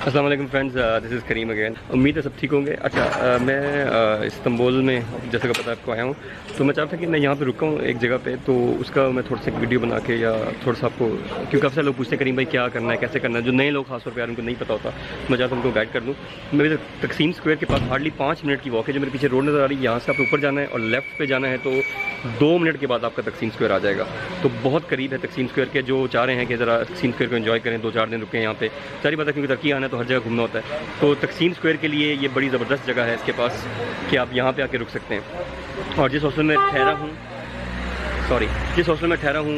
अस्सलाम वालेकुम friends, this is Karim again. उम्मीद है सब ठीक होंगे। अच्छा, मैं इस्तांबुल में जैसे का पता आपको आया हूँ, तो मैं चाहता कि मैं यहाँ पे रुका हूँ एक जगह पे, तो उसका मैं थोड़ा सा वीडियो बना के या थोड़ा सा आपको, क्योंकि काफ़ी सारे लोग पूछते हैं करीम भाई क्या करना है, कैसे करना है, जो नए लोग खासतौर पर यार उनको नहीं पता होता, मैं चाहता हूँ उनको गाइड कर दूँ। मेरे तकसीम स्क्वायर के पास हार्डली 5 मिनट की वॉक है। जो मेरे पीछे रोड नज़र आ रही है, यहाँ से आपको ऊपर जाना है और लेफ्ट पे जाना है तो 2 मिनट के बाद आपका तकसीम स्क्वायर आ जाएगा। तो बहुत करीब है तकसीम स्क्वायर के। जो चाह रहे हैं कि ज़रा तकसीम स्क्वायर को एंजॉय करें, 2-4 दिन रुकें यहाँ पे, सारी बात है, क्योंकि तरक्की आना है तो हर जगह घूमना होता है। तो तकसीम स्क्वायर के लिए ये बड़ी ज़बरदस्त जगह है इसके पास कि आप यहाँ पे आके रुक सकते हैं। और जिस हॉस्टल में ठहरा हूँ, जिस हॉस्टल में ठहरा हूँ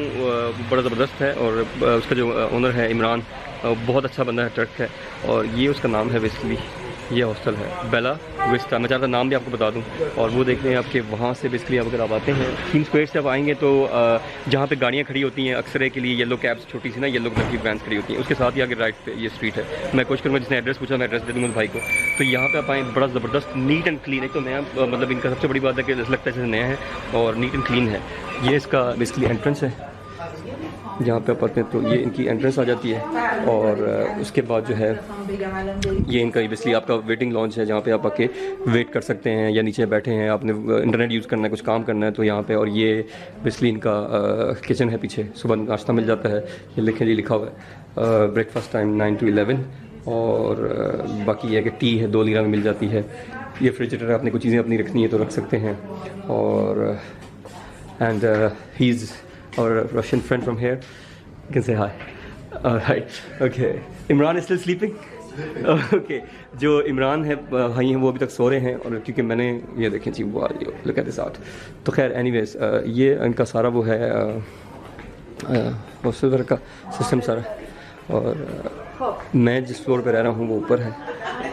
बड़ा ज़बरदस्त है, और उसका जो ओनर है इमरान, बहुत अच्छा बंदा है, टर्क है, और ये उसका नाम है बेसिकली, ये हॉस्टल है बेला विस्टा। मैं चाहता नाम भी आपको बता दूं। और वो देख रहे हैं आपके वहाँ से बेसिकली आप अगर आप आते हैं थीम स्क्वायर से आप आएंगे तो जहाँ पे गाड़ियाँ खड़ी होती हैं अक्सर के लिए, येलो कैब्स छोटी सी ना, येलो कलर की वैन्स खड़ी होती हैं, उसके साथ ही आगे राइट पे ये स्ट्रीट है। मैं कोशिश करूँगा, जिसने एड्रेस पूछा मैं एड्रेस दे दूँगा भाई को। तो यहाँ पे आप आएँ, बड़ा ज़बरदस्त नीट एंड क्लीन है। तो नया मतलब इनका सबसे बड़ी बात है कि जैसे लगता है जैसे नया है और नीट एंड क्लीन है। ये इसका बेसिकली एंट्रेंस है। यहाँ पे आप आते हैं तो ये इनकी एंट्रेंस आ जाती है, और उसके बाद जो है ये इनका बेसिकली आपका वेटिंग लॉन्च है, जहाँ पे आप आके वेट कर सकते हैं, या नीचे बैठे हैं, आपने इंटरनेट यूज़ करना है, कुछ काम करना है तो यहाँ पे। और ये बेसिकली इनका किचन है पीछे, सुबह नाश्ता मिल जाता है, ये लिखा हुआ है ब्रेकफास्ट टाइम 9 to 11। और बाकी ये है कि टी है 2 लीरा में मिल जाती है। ये रेफ्रिजरेटर है, आपने कुछ चीज़ें अपनी रखनी है तो रख सकते हैं। और and he is our Russian friend from here. You can say hi. Alright, okay. Imran is still sleeping? Okay. जो इमरान है भाई हैं, वो अभी तक सो रहे हैं, और क्योंकि मैंने ये देखें जी, वो लुक एट दिस आउट। तो खैर एनीवेज, ये इनका सारा वो है हॉस्टल का सिस्टम सारा। और मैं जिस फ्लोर पे रह रहा हूँ वो ऊपर है।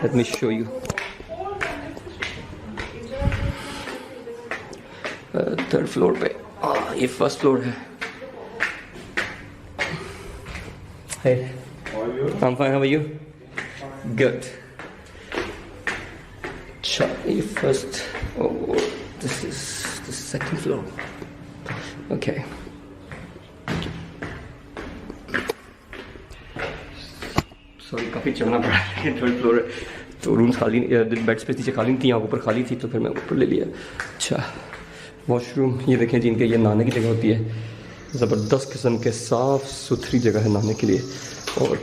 Let me show you. Third floor पे, ये फर्स्ट फ्लोर है। Hey, How are you? I'm fine. How are you? Good. You first. Oh, this is the second floor. Okay. Sorry, काफ़ी चढ़ना पड़ा है। थर्ड फ्लोर है तो रूम्स खाली, बेड स्पेस नीचे खाली थी, यहाँ ऊपर खाली थी, तो फिर मैं ऊपर ले लिया। अच्छा, वॉशरूम ये देखें जी, इनके ये नहाने की जगह होती है। ज़बरदस्त किस्म के साफ़ सुथरी जगह है नहाने के लिए, और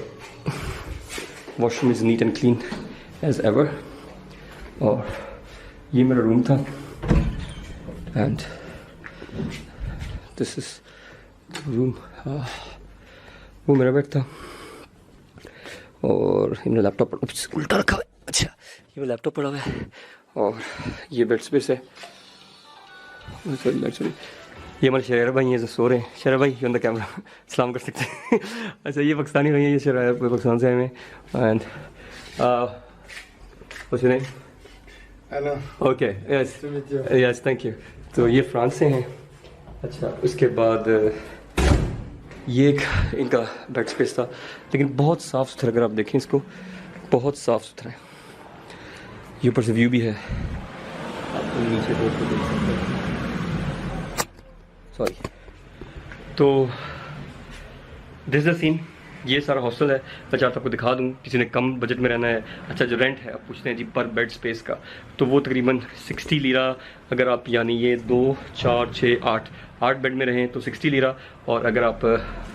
washroom is neat and clean as ever. और ये मेरा रूम था, एंड दिस इज़ रूम। वो मेरा बेड था, और ये मेरा लैपटॉप उल्टा रखा हुआ है। अच्छा, ये मेरा लैपटॉप पड़ा हुआ है, और ये बेड स्पेस है। सॉरी, ये हमारे शरार भाई हैं जो सो रहे हैं। शरार भाई ऑन द कैमरा सलाम कर सकते हैं। अच्छा, ये पाकिस्तानी भाई हैं, ये शरार पाकिस्तान से आए हैं। And what's your name? Hello. Okay, yes To meet you. Yes, thank you. तो ये फ्रांस से हैं। अच्छा, उसके बाद ये एक इनका बेड स्पेस था, लेकिन बहुत साफ़ सुथरा। अगर आप देखें इसको, बहुत साफ़ सुथरा है। ये ऊपर से व्यू भी है, आप नीचे रोड को देख सकते हैं। सॉरी। तो दिस द सीन, ये सारा हॉस्टल है। मैं चाहता आपको दिखा दूँ, किसी ने कम बजट में रहना है। अच्छा, जो रेंट है आप पूछते हैं जी पर बेड स्पेस का, तो वो तकरीबन 60 लीरा। अगर आप यानी ये 2, 4, 6, 8 बेड में रहें तो 60 लीरा। और अगर आप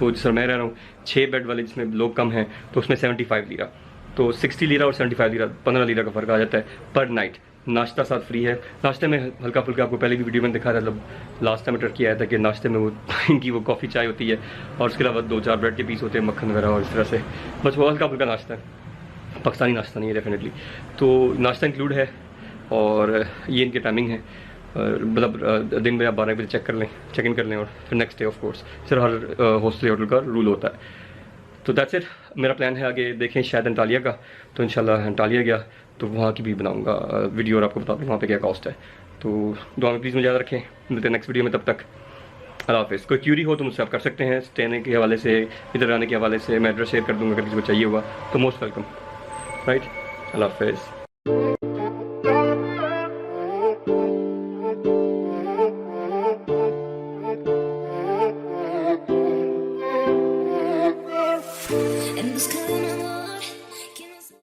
वो जिस मैं रह रहा हूँ 6 बेड वाले जिसमें लोग कम हैं, तो उसमें 75 लीरा। तो 60 लीरा और 75 लीरा, 15 लीरा का फ़र्क आ जाता है पर नाइट। नाश्ता साथ फ्री है। नाश्ते में हल्का फुल्का, आपको पहले भी वीडियो में दिखा रहा था, लास्ट टाइम टर्की आया था, कि नाश्ते में वो इनकी वो कॉफ़ी चाय होती है, और उसके अलावा 2-4 ब्रेड के पीस होते हैं, मक्खन वगैरह, और इस तरह से बस वो हल्का फुल्का नाश्ता है। पाकिस्तानी नाश्ता नहीं है डेफिनेटली। तो नाश्ता इंक्लूड है, और ये इनकी टाइमिंग है। मतलब दिन में आप 12 बजे चेक इन कर लें, और फिर next day of course. Sir her hostel hotel का रूल होता है। तो दैट्स इट। मेरा प्लान है आगे देखें शायद अंटालिया का, तो इंशाल्लाह अंटालिया गया तो वहाँ की भी बनाऊंगा वीडियो, और आपको बता दूँ वहाँ पे क्या कॉस्ट है। तो दुआ में प्लीज़ मुझे याद रखें। मिलते हैं नेक्स्ट वीडियो में, तब तक अल्लाह हाफ़िज़। कोई क्यूरी हो तो मुझसे आप कर सकते हैं, स्टे के हवाले से, इधर आने के हवाले से। मैं एड्रेस शेयर कर दूँगा, अगर किसी को चाहिए हुआ तो मोस्ट वेलकम। राइट, अल्लाह हाफ़िज़। And it's coming on.